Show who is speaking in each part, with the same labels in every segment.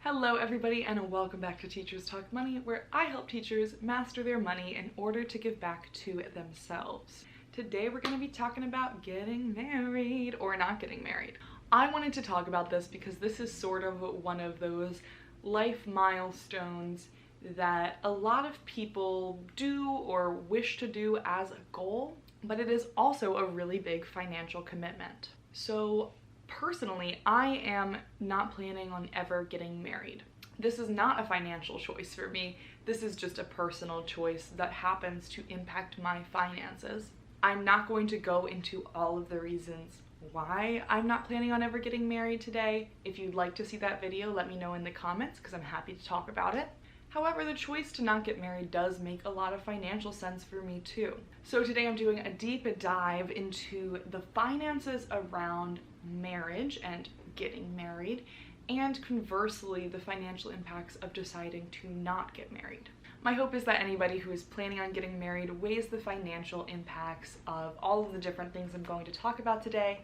Speaker 1: Hello everybody and welcome back to Teachers Talk Money, where I help teachers master their money in order to give back to themselves. Today we're going to be talking about getting married or not getting married. I wanted to talk about this because this is sort of one of those life milestones that a lot of people do or wish to do as a goal, but it is also a really big financial commitment. So personally, I am not planning on ever getting married. This is not a financial choice for me. This is just a personal choice that happens to impact my finances. I'm not going to go into all of the reasons why I'm not planning on ever getting married today. If you'd like to see that video, let me know in the comments because I'm happy to talk about it. However, the choice to not get married does make a lot of financial sense for me too. So today I'm doing a deep dive into the finances around marriage and getting married, and conversely, the financial impacts of deciding to not get married. My hope is that anybody who is planning on getting married weighs the financial impacts of all of the different things I'm going to talk about today,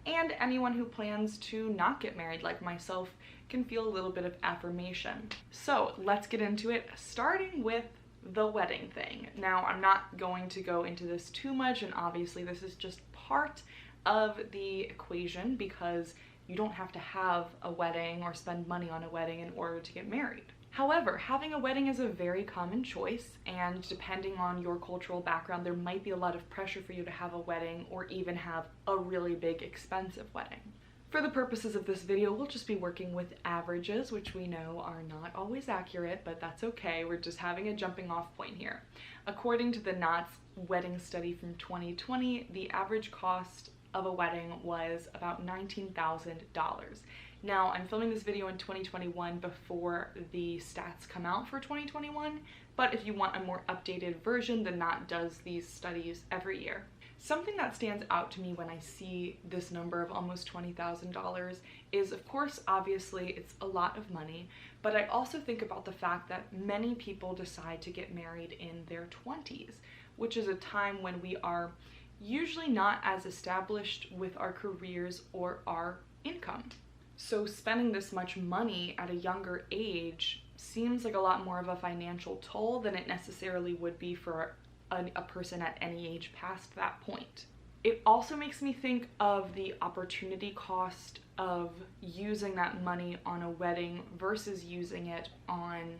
Speaker 1: and anyone who plans to not get married like myself can feel a little bit of affirmation. So let's get into it, starting with the wedding thing. Now, I'm not going to go into this too much, and obviously this is just part of the equation because you don't have to have a wedding or spend money on a wedding in order to get married. However, having a wedding is a very common choice, and depending on your cultural background, there might be a lot of pressure for you to have a wedding or even have a really big, expensive wedding. For the purposes of this video, we'll just be working with averages, which we know are not always accurate, but that's okay. We're just having a jumping off point here. According to the Knott's wedding study from 2020, the average cost of a wedding was about $19,000. Now, I'm filming this video in 2021 before the stats come out for 2021, but if you want a more updated version, the Knot does these studies every year. Something that stands out to me when I see this number of almost $20,000 is, of course, obviously it's a lot of money, but I also think about the fact that many people decide to get married in their 20s, which is a time when we are usually not as established with our careers or our income. So spending this much money at a younger age seems like a lot more of a financial toll than it necessarily would be for a person at any age past that point. It also makes me think of the opportunity cost of using that money on a wedding versus using it on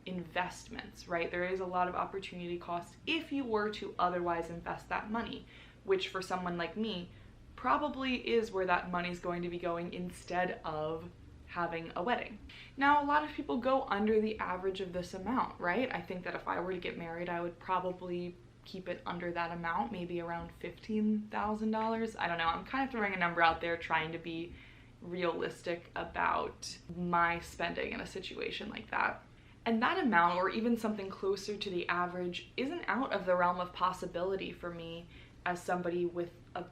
Speaker 1: investments, right? There is a lot of opportunity cost if you were to otherwise invest that money, which for someone like me probably is where that money's going to be going instead of having a wedding. Now, a lot of people go under the average of this amount, right? I think that if I were to get married, I would probably keep it under that amount, maybe around $15,000. I don't know, I'm kind of throwing a number out there trying to be realistic about my spending in a situation like that. And that amount, or even something closer to the average, isn't out of the realm of possibility for me as somebody with a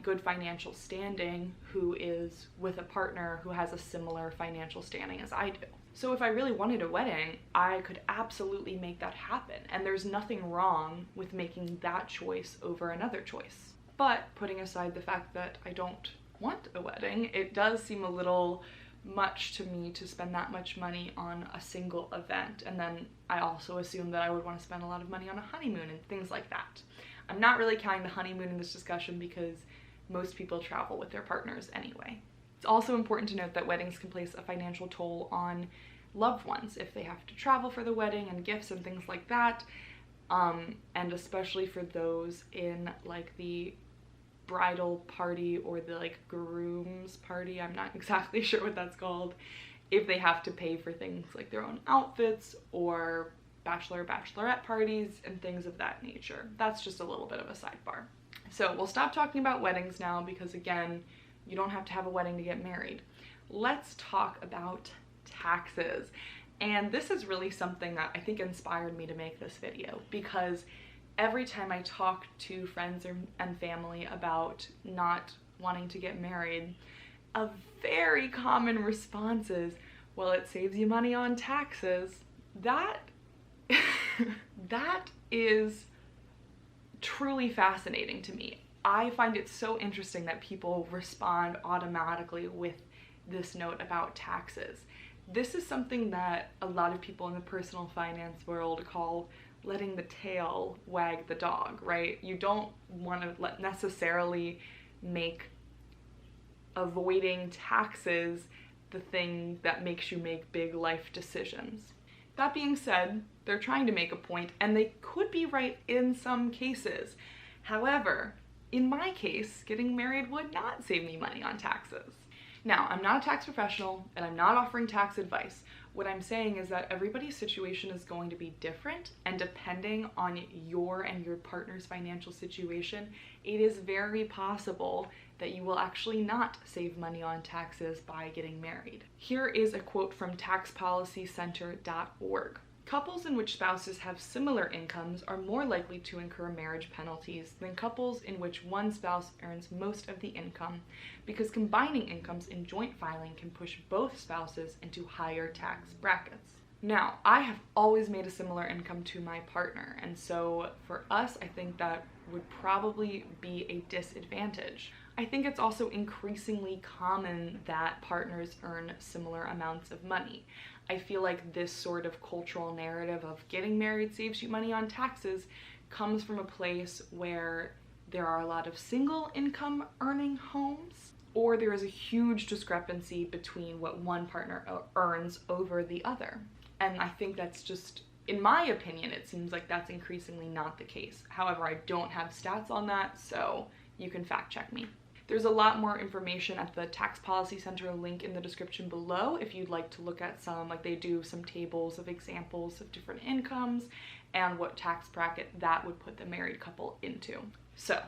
Speaker 1: good financial standing who is with a partner who has a similar financial standing as I do. So if I really wanted a wedding, I could absolutely make that happen, and there's nothing wrong with making that choice over another choice. But putting aside the fact that I don't want a wedding, it does seem a little much to me to spend that much money on a single event, and then I also assume that I would want to spend a lot of money on a honeymoon and things like that. I'm not really counting the honeymoon in this discussion because most people travel with their partners anyway. It's also important to note that weddings can place a financial toll on loved ones if they have to travel for the wedding and gifts and things like that, and especially for those in like the bridal party or the like groom's party, I'm not exactly sure what that's called, if they have to pay for things like their own outfits or bachelorette parties and things of that nature. That's just a little bit of a sidebar. So we'll stop talking about weddings now because, again, you don't have to have a wedding to get married. Let's talk about taxes. And this is really something that I think inspired me to make this video, because every time I talk to friends and family about not wanting to get married, a very common response is, well, it saves you money on taxes. That is truly fascinating to me. I find it so interesting that people respond automatically with this note about taxes. This is something that a lot of people in the personal finance world call letting the tail wag the dog, right? You don't want to necessarily make avoiding taxes the thing that makes you make big life decisions. That being said, they're trying to make a point, and they could be right in some cases. However, in my case, getting married would not save me money on taxes. Now, I'm not a tax professional, and I'm not offering tax advice. What I'm saying is that everybody's situation is going to be different, and depending on your and your partner's financial situation, it is very possible that you will actually not save money on taxes by getting married. Here is a quote from taxpolicycenter.org. Couples in which spouses have similar incomes are more likely to incur marriage penalties than couples in which one spouse earns most of the income, because combining incomes in joint filing can push both spouses into higher tax brackets. Now, I have always made a similar income to my partner, and so for us, I think that would probably be a disadvantage. I think it's also increasingly common that partners earn similar amounts of money. I feel like this sort of cultural narrative of getting married saves you money on taxes comes from a place where there are a lot of single income earning homes, or there is a huge discrepancy between what one partner earns over the other. And I think that's just, in my opinion, it seems like that's increasingly not the case. However, I don't have stats on that, so you can fact check me. There's a lot more information at the Tax Policy Center link in the description below if you'd like to look at some, like they do some tables of examples of different incomes and what tax bracket that would put the married couple into. So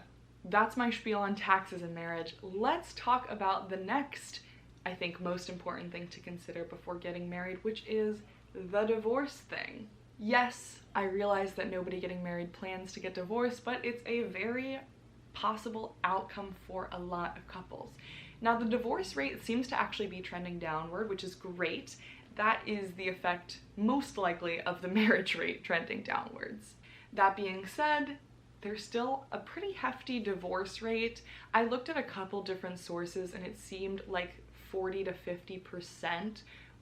Speaker 1: that's my spiel on taxes and marriage. Let's talk about the next, I think, most important thing to consider before getting married, which is the divorce thing. Yes, I realize that nobody getting married plans to get divorced, but it's a very possible outcome for a lot of couples. Now, the divorce rate seems to actually be trending downward, which is great. That is the effect, most likely, of the marriage rate trending downwards. That being said, there's still a pretty hefty divorce rate. I looked at a couple different sources and it seemed like 40 to 50%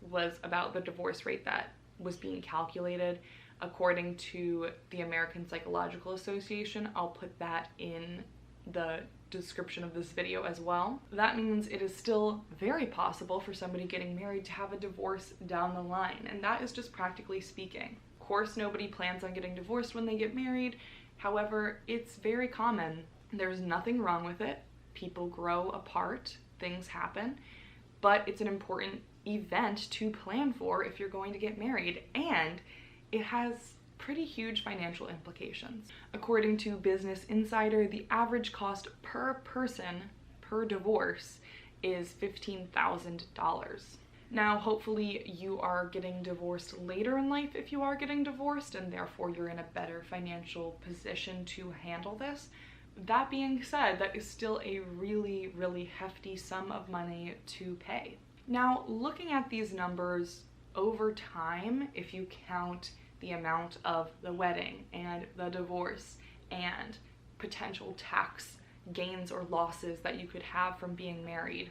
Speaker 1: was about the divorce rate that was being calculated according to the American Psychological Association. I'll put that in the description of this video as well. That means it is still very possible for somebody getting married to have a divorce down the line, and that is just practically speaking. Of course, nobody plans on getting divorced when they get married. However, it's very common. There's nothing wrong with it. People grow apart, things happen, but it's an important event to plan for if you're going to get married, and it has pretty huge financial implications. According to Business Insider, the average cost per person per divorce is $15,000. Now, hopefully you are getting divorced later in life if you are getting divorced, and therefore you're in a better financial position to handle this. That being said, that is still a really, really hefty sum of money to pay. Now, looking at these numbers over time, if you count the amount of the wedding and the divorce and potential tax gains or losses that you could have from being married,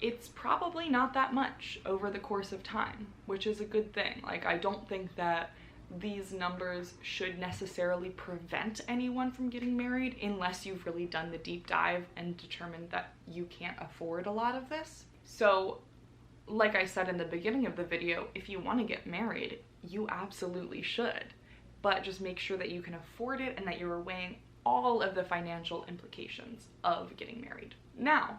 Speaker 1: it's probably not that much over the course of time, which is a good thing. Like, I don't think that these numbers should necessarily prevent anyone from getting married unless you've really done the deep dive and determined that you can't afford a lot of this. So, like I said in the beginning of the video, if you want to get married, you absolutely should, but just make sure that you can afford it and that you're weighing all of the financial implications of getting married. Now,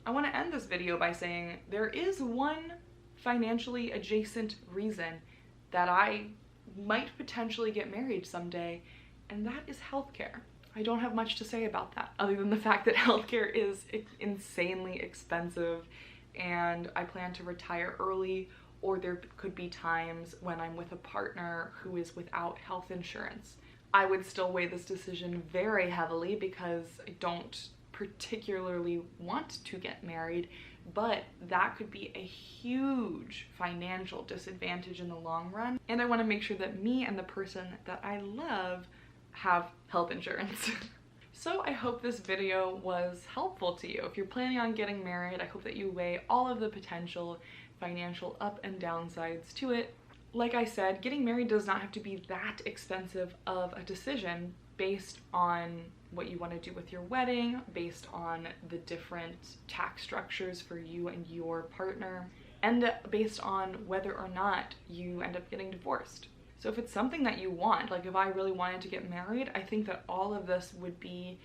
Speaker 1: I want to end this video by saying there is one financially adjacent reason that I might potentially get married someday, and that is healthcare. I don't have much to say about that other than the fact that healthcare is insanely expensive, and I plan to retire early, or there could be times when I'm with a partner who is without health insurance. I would still weigh this decision very heavily because I don't particularly want to get married, but that could be a huge financial disadvantage in the long run, and I want to make sure that me and the person that I love have health insurance. So I hope this video was helpful to you. If you're planning on getting married, I hope that you weigh all of the potential financial up and downsides to it. Like I said, getting married does not have to be that expensive of a decision based on what you want to do with your wedding, based on the different tax structures for you and your partner, and based on whether or not you end up getting divorced. So if it's something that you want, like if I really wanted to get married, I think that all of this would be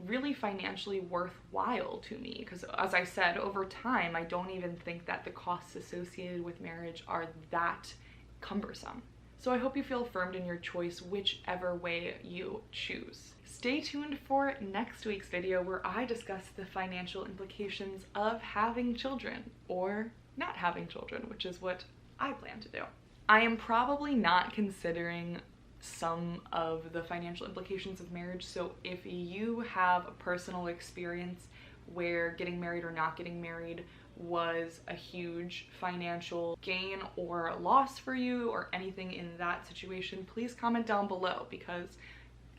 Speaker 1: really financially worthwhile to me, because as I said, over time, I don't even think that the costs associated with marriage are that cumbersome. So I hope you feel affirmed in your choice, whichever way you choose. Stay tuned for next week's video where I discuss the financial implications of having children or not having children, which is what I plan to do. I am probably not considering some of the financial implications of marriage, so if you have a personal experience where getting married or not getting married was a huge financial gain or loss for you or anything in that situation, please comment down below, because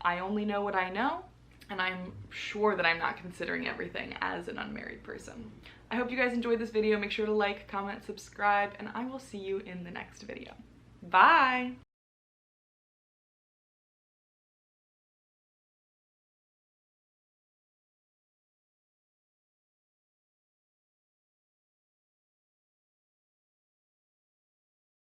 Speaker 1: I only know what I know, and I'm sure that I'm not considering everything as an unmarried person. I hope you guys enjoyed this video. Make sure to like, comment, subscribe, and I will see you in the next video. Bye!